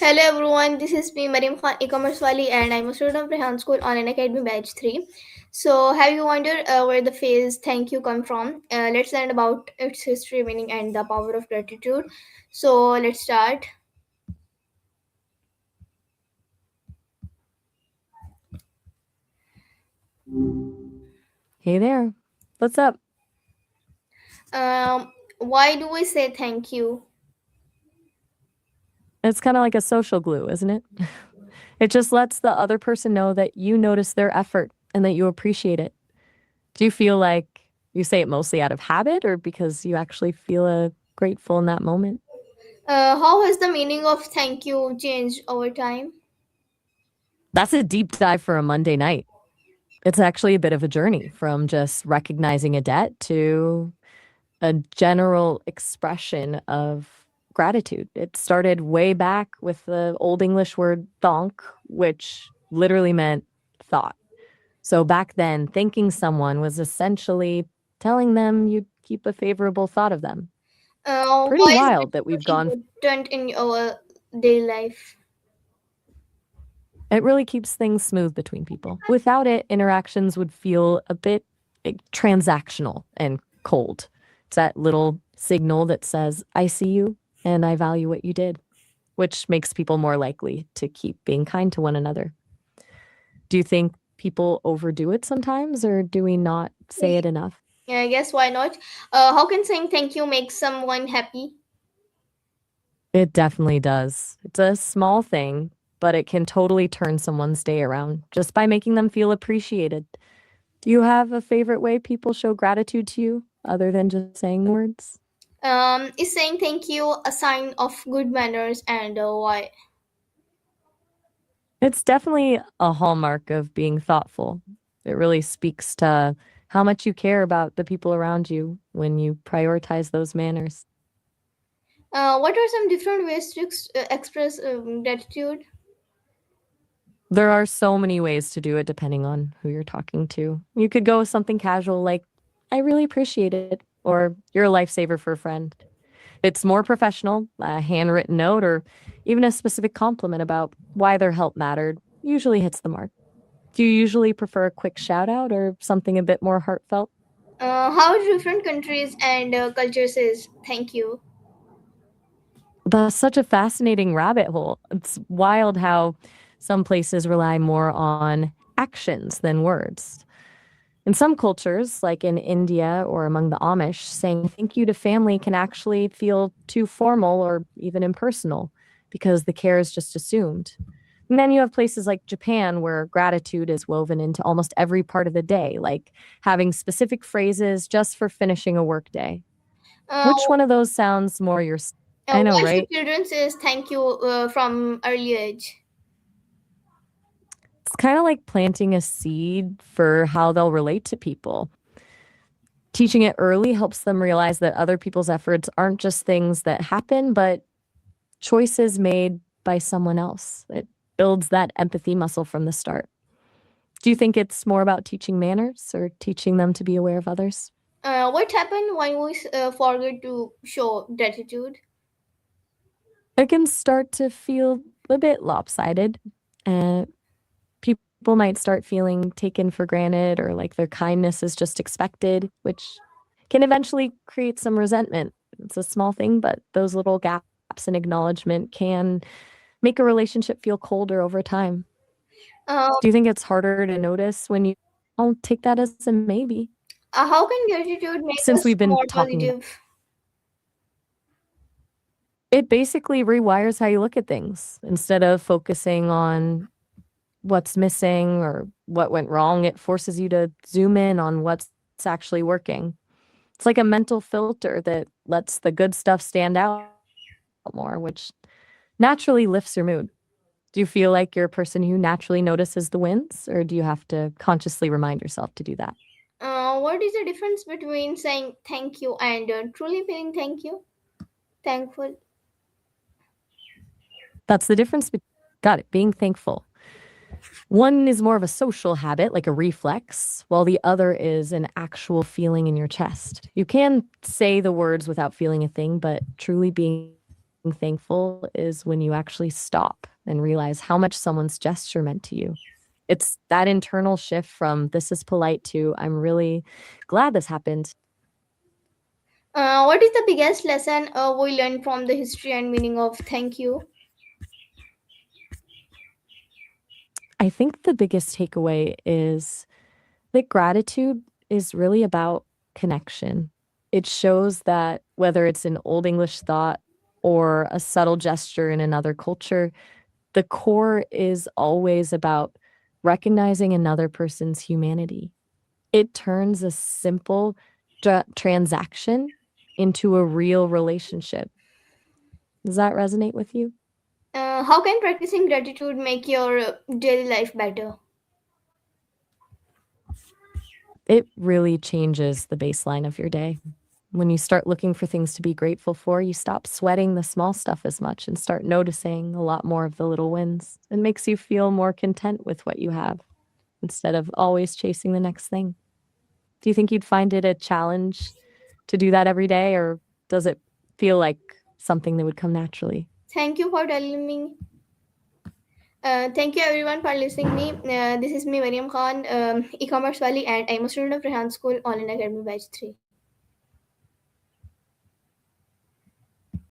Hello everyone, this is me Mariam Khan, e-commerce wali, and I'm a student of Rehan School on an Academy Batch 3. So, have you wondered where the phrase thank you come from? Let's learn about its history, meaning, and the power of gratitude. So, let's start. Hey there. What's up? Why do we say thank you? It's kind of like a social glue, isn't it? It just lets the other person know that you notice their effort and that you appreciate it. Do you feel like you say it mostly out of habit or because you actually feel grateful in that moment? How has the meaning of thank you changed over time? That's a deep dive for a Monday night. It's actually a bit of a journey from just recognizing a debt to a general expression of gratitude. It started way back with the Old English word thonk, which literally meant thought. So back then, thanking someone was essentially telling them you'd keep a favorable thought of them. Pretty Why is wild that we've gratitude gone. important in our daily life? It really keeps things smooth between people. Without it, interactions would feel a bit transactional and cold. It's that little signal that says, I see you and I value what you did, which makes people more likely to keep being kind to one another. Do you think people overdo it sometimes, or do we not say it enough? Yeah, I guess why not? How can saying thank you make someone happy? It definitely does. It's a small thing, but it can totally turn someone's day around just by making them feel appreciated. Do you have a favorite way people show gratitude to you other than just saying the words? Is saying thank you a sign of good manners and why? It's definitely a hallmark of being thoughtful. It really speaks to how much you care about the people around you when you prioritize those manners. What are some different ways to express gratitude? There are so many ways to do it depending on who you're talking to. You could go with something casual like, I really appreciate it, or you're a lifesaver for a friend. It's more professional, a handwritten note, or even a specific compliment about why their help mattered usually hits the mark. Do you usually prefer a quick shout out or something a bit more heartfelt? How different countries and cultures says thank you? That's such a fascinating rabbit hole. It's wild how some places rely more on actions than words. In some cultures, like in India or among the Amish, saying thank you to family can actually feel too formal or even impersonal because the care is just assumed. And then you have places like Japan where gratitude is woven into almost every part of the day, like having specific phrases just for finishing a workday. Uh, Which one of those sounds more your I know, why should right? children says thank you from early age? It's kind of like planting a seed for how they'll relate to people. Teaching it early helps them realize that other people's efforts aren't just things that happen, but choices made by someone else. It builds that empathy muscle from the start. Do you think it's more about teaching manners or teaching them to be aware of others? What happened when we forget to show gratitude? It can start to feel a bit lopsided. And people might start feeling taken for granted or like their kindness is just expected, which can eventually create some resentment. It's a small thing, but those little gaps in acknowledgement can make a relationship feel colder over time. Uh, Do you think it's harder to notice when you I'll take that as a maybe how can gratitude make since us we've been more talking about positive? it basically rewires how you look at things instead of focusing on what's missing or what went wrong. It forces you to zoom in on what's actually working. It's like a mental filter that lets the good stuff stand out more, which naturally lifts your mood. Do you feel like you're a person who naturally notices the wins, or do you have to consciously remind yourself to do that? What is the difference between saying thank you and truly feeling thankful? That's the difference. Got it. Being thankful. One is more of a social habit, like a reflex, while the other is an actual feeling in your chest. You can say the words without feeling a thing, but truly being thankful is when you actually stop and realize how much someone's gesture meant to you. It's that internal shift from this is polite to I'm really glad this happened. What is the biggest lesson we learned from the history and meaning of thank you? I think the biggest takeaway is that gratitude is really about connection. It shows that whether it's an Old English thought or a subtle gesture in another culture, the core is always about recognizing another person's humanity. It turns a simple transaction into a real relationship. Does that resonate with you? How can practicing gratitude make your daily life better? It really changes the baseline of your day. When you start looking for things to be grateful for, you stop sweating the small stuff as much and start noticing a lot more of the little wins. It makes you feel more content with what you have instead of always chasing the next thing. Do you think you'd find it a challenge to do that every day, or does it feel like something that would come naturally? Thank you for telling me. Thank you everyone for listening me. This is me Mariam Khan, e-commerce wali, and I'm a student of Rehan School Online Academy Batch 3.